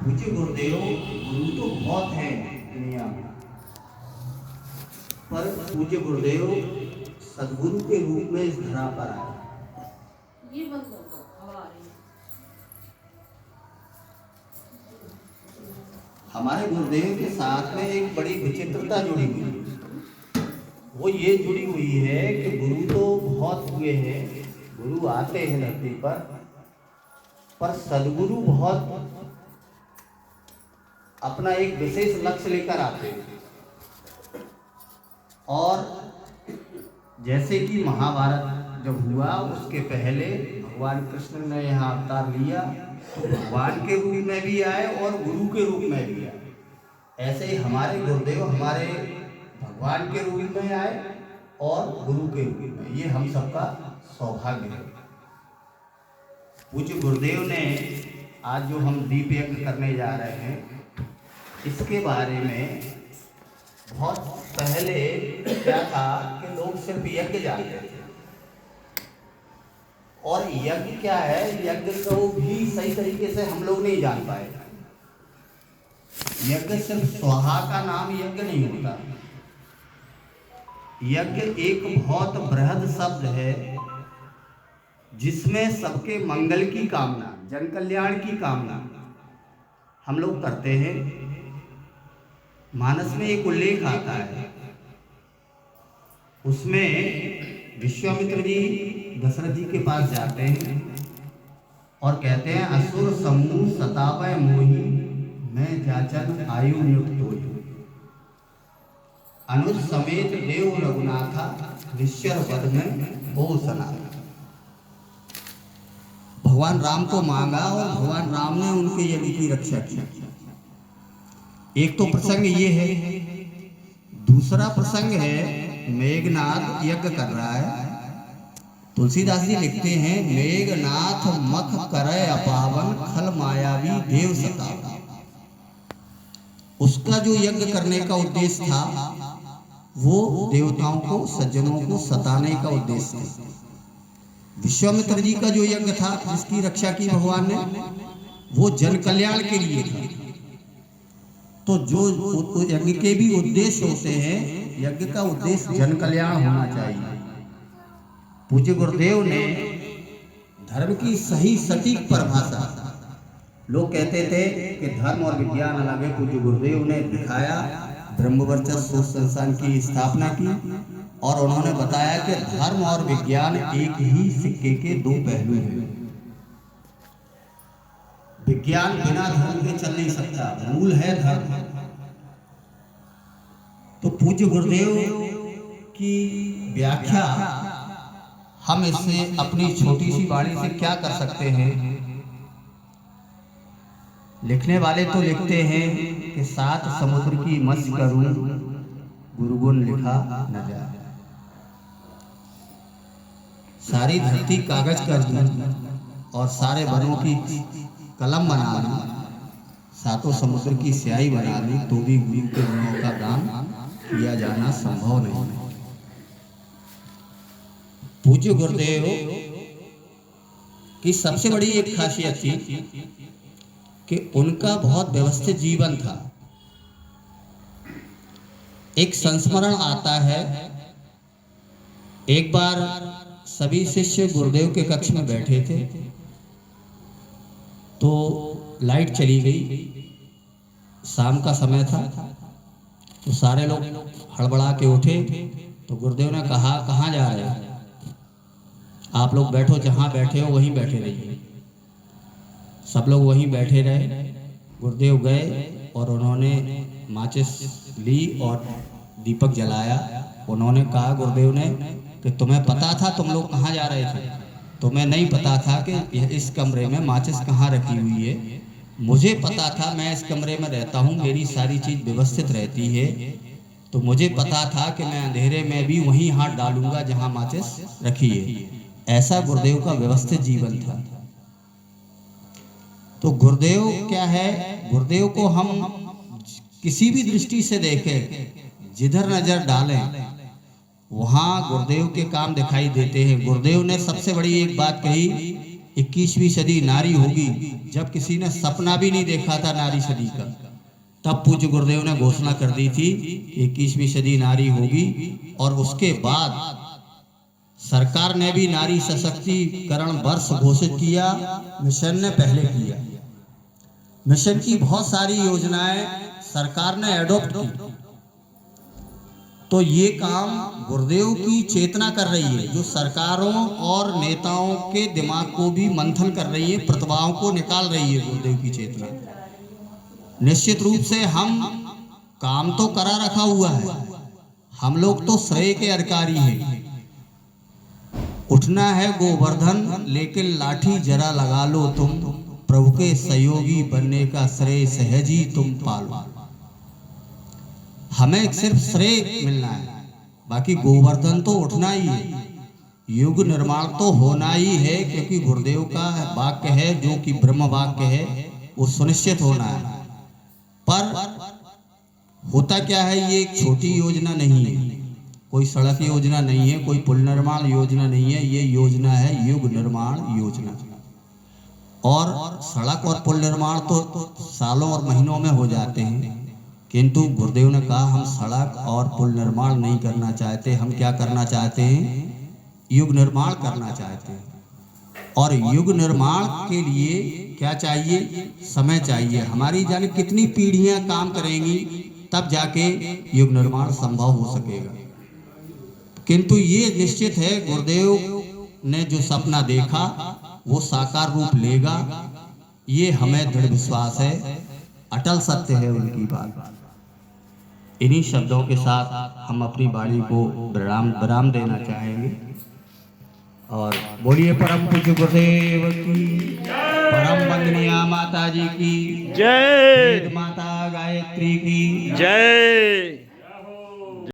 पूज्य गुरुदेव, गुरु तो बहुत हैं दुनिया में, पर पूज्य गुरुदेव सदगुरु के रूप में इस धरा पर आए। ये बंद कर दो, हवा आ रही है। हमारे गुरुदेव के साथ में एक बड़ी विचित्रता जुड़ी हुई है। वो ये जुड़ी हुई है कि गुरु तो बहुत हुए हैं, गुरु आते हैं धरती पर सदगुरु बहुत अपना एक विशेष लक्ष्य लेकर आते हैं। और जैसे कि महाभारत जब हुआ उसके पहले भगवान कृष्ण ने यहाँ अवतार लिया, तो भगवान के रूप में भी आए और गुरु के रूप में भी आए। ऐसे ही हमारे गुरुदेव हमारे भगवान के रूप में आए और गुरु के रूप में। ये हम सबका सौभाग्य है। पूज्य गुरुदेव ने आज जो हम दीप यज्ञ करने जा रहे हैं, इसके बारे में बहुत पहले क्या था कि लोग सिर्फ यज्ञ जानते थे। और यज्ञ क्या है, यज्ञ को भी सही तरीके से हम लोग नहीं जान पाए। यज्ञ सिर्फ स्वाहा का नाम यज्ञ नहीं होता। यज्ञ एक बहुत बृहद शब्द है जिसमें सबके मंगल की कामना, जन कल्याण की कामना हम लोग करते हैं। मानस में एक उल्लेख आता है, उसमें विश्वामित्र जी दशरथ जी के पास जाते हैं और कहते हैं, असुर समूह सतावय मोही, मैं जाचन आयु नियुक्त होई, अनुज समेत देव रघुनाथा, ऋष्यर वध में हो सना। भगवान राम को मांगा और भगवान राम ने उनके यज्ञ की रक्षा की। एक तो प्रसंग ये है। दूसरा प्रसंग है, मेघनाथ यज्ञ कर रहा है। तुलसीदास जी लिखते हैं, मेघनाथ मख करय अपावन, खल मायावी देव सतावन। उसका जो यज्ञ करने का उद्देश्य था वो देवताओं को, सज्जनों को सताने का उद्देश्य था। विश्वामित्र जी का जो यज्ञ था जिसकी रक्षा की भगवान ने, वो जन कल्याण के लिए था। तो जो यज्ञ के भी उद्देश्य होते हैं, यज्ञ का उद्देश्य जन कल्याण होना चाहिए। पूज्य गुरुदेव ने धर्म की सही सटीक परिभाषा, लोग कहते थे कि धर्म और विज्ञान अलग है, पूज्य गुरुदेव ने दिखाया, ब्रह्मवर्चस्व संस्थान की स्थापना की और उन्होंने बताया कि धर्म और विज्ञान एक ही सिक्के के दो पहलू हैं। विज्ञान बिना धर्म के चल नहीं सकता, मूल है धर्म। तो पूज्य गुरुदेव की व्याख्या हम इससे अपनी छोटी सी वाणी से क्या कर सकते हैं। लिखने वाले तो लिखते हैं कि सात समुद्र की मत्स्य करूं, गुरुगुण लिखा न जाए। सारी धरती कागज कर दूं और सारे वनों की कलम बना दूं, सातों समुद्र की स्याही बना दी, तो भी गुरु के गुणों का गान किया जाना संभव नहीं। पूज्य गुरुदेव की सबसे बड़ी एक खासियत थी कि उनका बहुत व्यवस्थित जीवन था। एक संस्मरण आता है, एक बार सभी शिष्य गुरुदेव के कक्ष में बैठे थे, तो लाइट चली गई, शाम का समय था, तो सारे लोग हड़बड़ा के उठे। तो गुरुदेव ने कहा, कहाँ जा रहे हैं? आप लोग बैठो, जहाँ बैठे हो वहीं बैठे रहिए। सब लोग वहीं बैठे रहे। गुरुदेव गए और उन्होंने माचिस ली और दीपक जलाया। उन्होंने कहा, गुरुदेव ने कि तुम्हें पता था तुम लोग कहाँ जा रहे थे? तुम्हें नहीं पता था कि इस कमरे में माचिस कहाँ रखी हुई है। मुझे पता था, मैं इस कमरे में रहता हूँ, मेरी सारी चीज़ व्यवस्थित रहती है, तो मुझे पता था कि मैं अंधेरे में भी वहीं हाथ डालूंगा जहाँ माचिस रखी है। ऐसा गुरुदेव का व्यवस्थित जीवन था। तो गुरुदेव क्या है, गुरुदेव को हम किसी भी दृष्टि से देखें, जिधर नजर डालें वहां गुरुदेव के काम दिखाई देते हैं। गुरुदेव ने सबसे बड़ी एक बात कही, 21वीं सदी नारी होगी, जब किसी ने सपना भी नहीं देखा था नारी सदी का, तब पूज्य गुरुदेव ने घोषणा कर दी थी 21वीं सदी नारी होगी। और उसके बाद सरकार ने भी नारी सशक्तिकरण वर्ष घोषित किया, मिशन ने पहले किया। मिशन की बहुत सारी योजनाएं सरकार ने एडॉप्ट की। तो ये काम गुरुदेव की चेतना कर रही है, जो सरकारों और नेताओं के दिमाग को भी मंथन कर रही है, प्रतिभाओं को निकाल रही है गुरुदेव की चेतना। निश्चित रूप से हम काम तो करा रखा हुआ है, हम लोग तो श्रेय के अधिकारी हैं। उठना है गोवर्धन लेकिन लाठी जरा लगा लो तुम, प्रभु के सहयोगी बनने का श्रेय सहज ही तुम पालो। हमें सिर्फ श्रेय मिलना है, बाकी गोवर्धन तो उठना ही है, युग निर्माण तो होना ही है, क्योंकि गुरुदेव का वाक्य है जो कि ब्रह्म वाक्य है, वो सुनिश्चित होना है। पर होता क्या है, ये एक छोटी योजना नहीं है, कोई सड़क योजना नहीं है, कोई पुल निर्माण योजना नहीं है, ये योजना है युग निर्माण योजना। और सड़क और पुल निर्माण तो सालों और महीनों में हो जाते हैं, किंतु गुरुदेव ने कहा हम सड़क और पुल निर्माण नहीं करना चाहते, हम क्या करना चाहते हैं, युग निर्माण करना चाहते हैं। और युग निर्माण के लिए क्या चाहिए, समय चाहिए। हमारी जाने कितनी पीढ़ियां काम करेंगी तब जाके युग निर्माण संभव हो सकेगा। किंतु ये निश्चित है, गुरुदेव ने जो सपना देखा वो साकार रूप लेगा, ये हमें दृढ़ विश्वास है, अटल सत्य है उनकी बात। इन्हीं शब्दों के साथ हम अपनी वाणी को विराम देना चाहेंगे। और बोलिए परम पूज्य गुरुदेव की, परम वंदनीय माता जी की जय, माता गायत्री की जय।